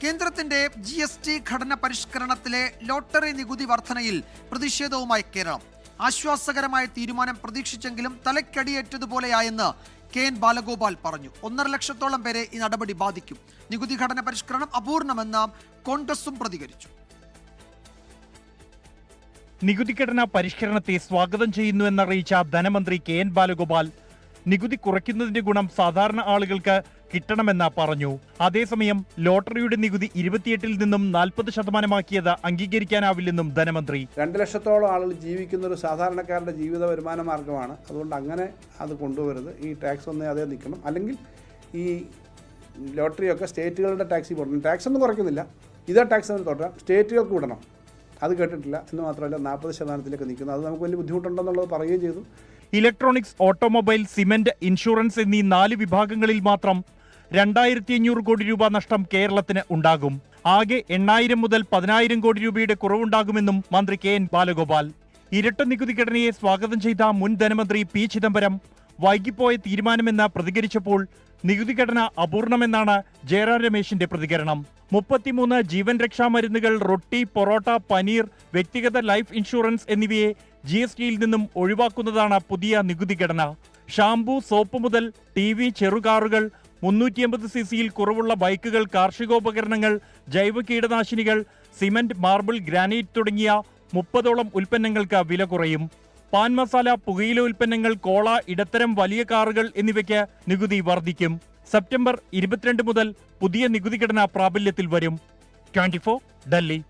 കേന്ദ്രത്തിന്റെ GST ഘടന പരിഷ്കരണത്തിലെ lottery നികുതി വർധനയിൽ പ്രതിഷേധവുമായി കേരളം. ആശ്വാസകരമായ തീരുമാനം പ്രതീക്ഷിച്ചെങ്കിലും തലക്കടിയേറ്റതുപോലെയായെന്ന് KN ബാലഗോപാൽ പറഞ്ഞു. 1.5 ലക്ഷത്തോളം പേരെ ഈ നടപടി ബാധിക്കും. നികുതി ഘടന പരിഷ്കരണം അപൂർണമെന്ന് കോൺഗ്രസും പ്രതികരിച്ചു. നികുതിഘടന പരിഷ്കരണത്തെ സ്വാഗതം ചെയ്യുന്നുവെന്നറിയിച്ച ധനമന്ത്രി KN ബാലഗോപാൽ നികുതി കുറയ്ക്കുന്നതിന്റെ ഗുണം സാധാരണ ആളുകൾക്ക് കിട്ടണമെന്ന് പറഞ്ഞു. അതേസമയം ലോട്ടറിയുടെ നികുതി 28-ൽ നിന്നും 40% അംഗീകരിക്കാനാവില്ലെന്നും ധനമന്ത്രി. 2 ലക്ഷത്തോളം ആളുകൾ ജീവിക്കുന്ന ഒരു സാധാരണക്കാരുടെ ജീവിത വരുമാന മാർഗമാണ്. അതുകൊണ്ട് അങ്ങനെ അത് കൊണ്ടുവരുത്. ഈ ടാക്സ് ഒന്നേ അതേ നിൽക്കണം. അല്ലെങ്കിൽ ഈ ലോട്ടറിയൊക്കെ സ്റ്റേറ്റുകളുടെ ടാക്സിൽ പോകണം. ടാക്സ് ഒന്നും കുറയ്ക്കുന്നില്ല, ഇതേ ടാക്സ് ഒന്ന് തുടരാം, സ്റ്റേറ്റുകൾക്ക് വിടണം. അത് കേട്ടിട്ടില്ല എന്ന് മാത്രമല്ല 40%-ലേക്ക് നിൽക്കുന്നത്. അത് നമുക്ക് വലിയ ബുദ്ധിമുട്ടുണ്ടെന്നുള്ളത് പറയുകയും ചെയ്തു. ഇലക്ട്രോണിക്സ്, ഓട്ടോമൊബൈൽ, സിമന്റ്, ഇൻഷുറൻസ് എന്നീ 4 വിഭാഗങ്ങളിൽ മാത്രം 2500 കോടി രൂപ നഷ്ടം കേരളത്തിന് ഉണ്ടാകും. ആകെ 8000 മുതൽ 10000 കോടി രൂപയുടെ കുറവുണ്ടാകുമെന്നും മന്ത്രി KN ബാലഗോപാൽ. ഇരട്ട നികുതി ഘടനയെ സ്വാഗതം ചെയ്ത മുൻ ധനമന്ത്രി P ചിദംബരം വൈകിപ്പോയ തീരുമാനമെന്ന് പ്രതികരിച്ചപ്പോൾ നികുതി ഘടന അപൂർണമെന്നാണ് ജയറാം രമേശിന്റെ പ്രതികരണം. 33 ജീവൻ രക്ഷാ മരുന്നുകൾ, റൊട്ടി, പൊറോട്ട, പനീർ, വ്യക്തിഗത ലൈഫ് ഇൻഷുറൻസ് എന്നിവയെ GSTയിൽ നിന്നും ഒഴിവാക്കുന്നതാണ് പുതിയ നികുതി ഘടന. ഷാംപൂ, സോപ്പ് മുതൽ TV, ചെറുകാറുകൾ, 380 cc കുറവുള്ള ബൈക്കുകൾ, കാർഷികോപകരണങ്ങൾ, ജൈവ കീടനാശിനികൾ, സിമന്റ്, മാർബിൾ, ഗ്രാനൈറ്റ് തുടങ്ങിയ 30ഓളം ഉൽപ്പന്നങ്ങൾക്ക് വില കുറയും. പാൻ മസാല, പുകയില ഉൽപ്പന്നങ്ങൾ, കോള, ഇടത്തരം വലിയ കാറുകൾ എന്നിവയ്ക്ക് നികുതി വർദ്ധിക്കും. സെപ്റ്റംബർ 22 മുതൽ പുതിയ നികുതി ഘടന പ്രാബല്യത്തിൽ വരും. 24 ഡൽഹി.